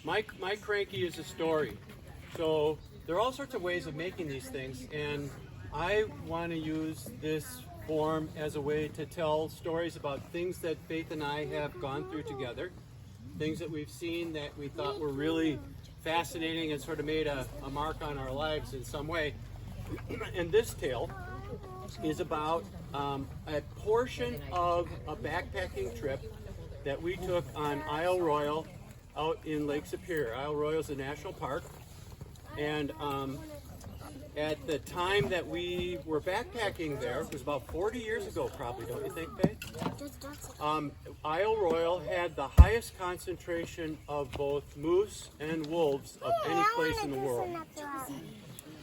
my Crankie is a story. So there are all sorts of ways of making these things, and I want to use this form as a way to tell stories about things that Faith and I have gone through together, things that we've seen that we thought were really fascinating and sort of made a mark on our lives in some way. And this tale is about a portion of a backpacking trip that we took on Isle Royal out in Lake Superior. Isle Royal is a national park, and at the time that we were backpacking there, it was about 40 years ago probably, don't you think, Faith? Isle Royal had the highest concentration of both moose and wolves of any place in the world.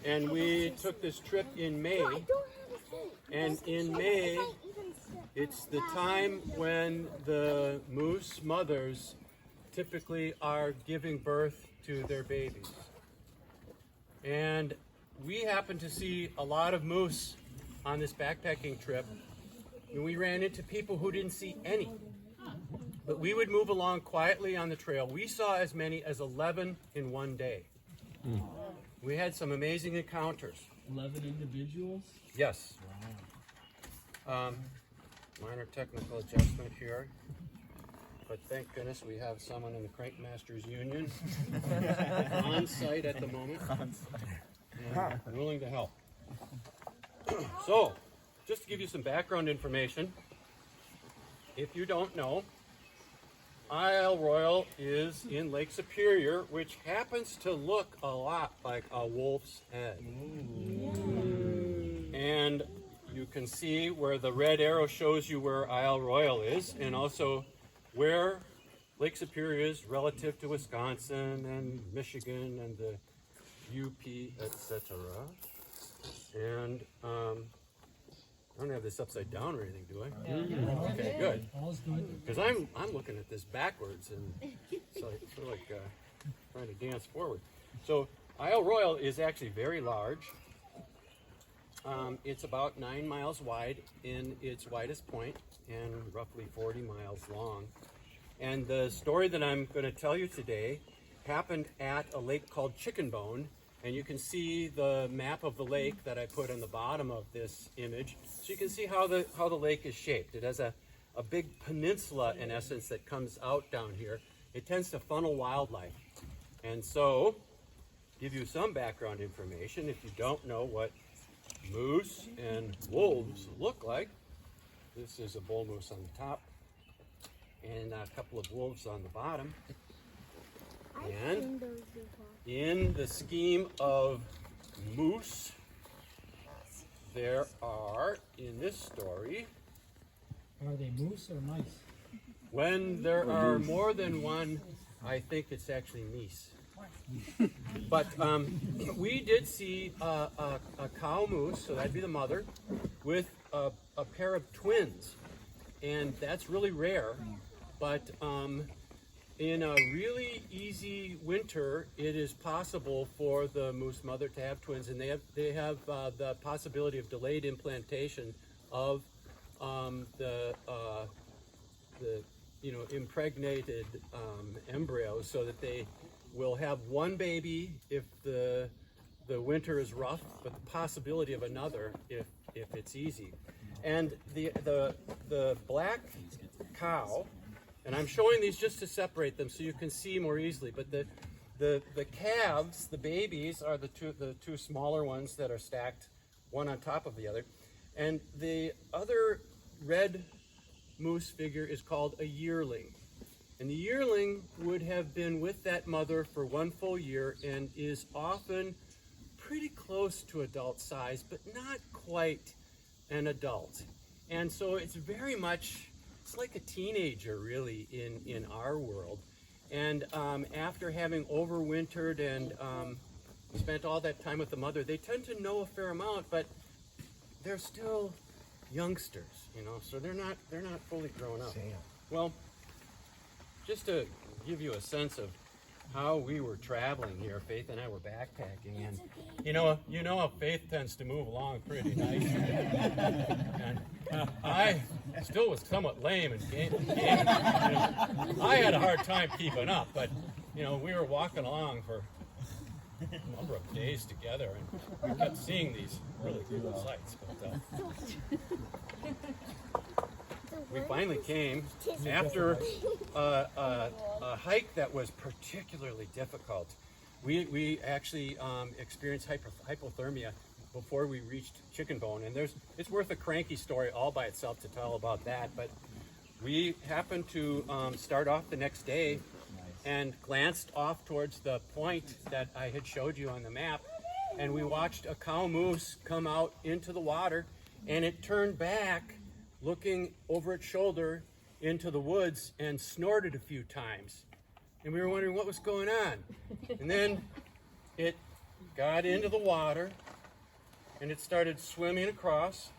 And we took this trip in May, and in May, it's the time when the moose mothers typically are giving birth to their babies. And we happened to see a lot of moose on this backpacking trip, and we ran into people who didn't see any. But we would move along quietly on the trail. We saw as many as 11 in one day. We had some amazing encounters. 11 individuals? Yes. Wow. Minor technical adjustment here. But thank goodness we have someone in the Crank Masters Union on site at the moment. And willing to help. So, just to give you some background information, if you don't know, Isle Royal is in Lake Superior, which happens to look a lot like a wolf's head. And you can see where the red arrow shows you where Isle Royal is, and also where Lake Superior is relative to Wisconsin and Michigan and the UP, etc. And I don't have this upside down or anything, do I? Okay, good. All's good. Because I'm looking at this backwards, and it's like, sort of like trying to dance forward. So Isle Royal is actually very large. It's about 9 miles wide in its widest point and roughly 40 miles long. And the story that I'm going to tell you today happened at a lake called Chicken Bone. And you can see the map of the lake that I put on the bottom of this image. So you can see how the lake is shaped. It has a big peninsula, in essence, that comes out down here. It tends to funnel wildlife. And so, give you some background information. If you don't know what moose and wolves look like, this is a bull moose on the top and a couple of wolves on the bottom. And in the scheme of moose, there are, in this story, Are they moose or mice? when there are more than one, I think it's actually meese. But we did see a cow moose, so that'd be the mother, with a pair of twins. And that's really rare, but in a really easy winter, it is possible for the moose mother to have twins, and they have the possibility of delayed implantation of the impregnated embryos, so that they will have one baby if the winter is rough, but the possibility of another if it's easy. And the black cow. And I'm showing these just to separate them so you can see more easily. But the calves, the babies, are the two smaller ones that are stacked one on top of the other. And the other red moose figure is called a yearling. And the yearling would have been with that mother for one full year and is often pretty close to adult size, but not quite an adult. And so it's very much, it's like a teenager, really, in our world. And after having overwintered and spent all that time with the mother, they tend to know a fair amount, but they're still youngsters, so they're not fully grown up. Well, just to give you a sense of how we were traveling here, Faith and I were backpacking, and you know how Faith tends to move along pretty nicely. And I still was somewhat lame and game. I had a hard time keeping up, but you know, we were walking along for a number of days together, and we kept seeing these really cool sights. But we finally came after a hike that was particularly difficult. We actually experienced hypothermia before we reached Chicken Bone, and it's worth a Cranky story all by itself to tell about that. But we happened to start off the next day and glanced off towards the point that I had showed you on the map, and we watched a cow moose come out into the water, and it turned back looking over its shoulder into the woods and snorted a few times. And we were wondering what was going on. And then it got into the water and it started swimming across.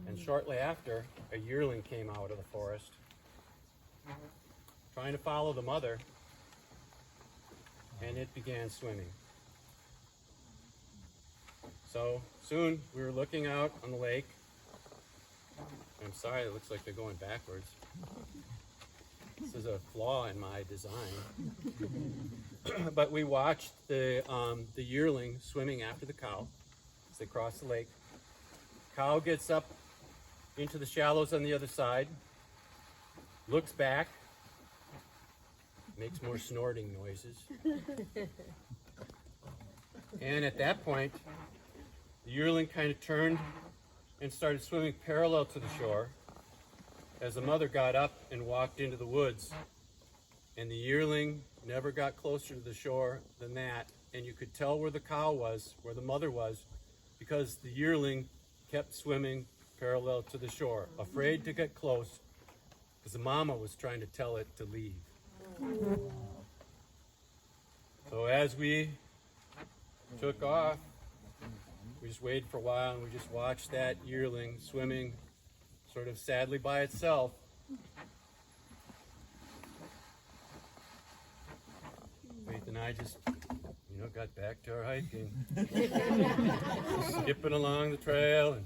And shortly after, a yearling came out of the forest, trying to follow the mother, and it began swimming. So soon we were looking out on the lake. I'm sorry, it looks like they're going backwards. This is a flaw in my design. But we watched the yearling swimming after the cow as they cross the lake. Cow gets up into the shallows on the other side, looks back, makes more snorting noises. And at that point, the yearling kind of turned and started swimming parallel to the shore as the mother got up and walked into the woods. And the yearling never got closer to the shore than that. And you could tell where the cow was, where the mother was, because the yearling kept swimming parallel to the shore, afraid to get close because the mama was trying to tell it to leave. So as we took off, we just waited for a while and we just watched that yearling swimming sort of sadly by itself. Faith and I just, got back to our hiking. Skipping along the trail.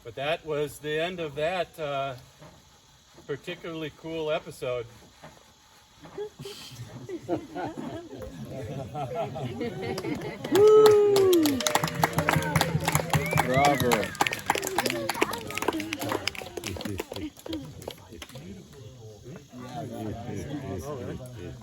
But that was the end of that particularly cool episode. Bravo.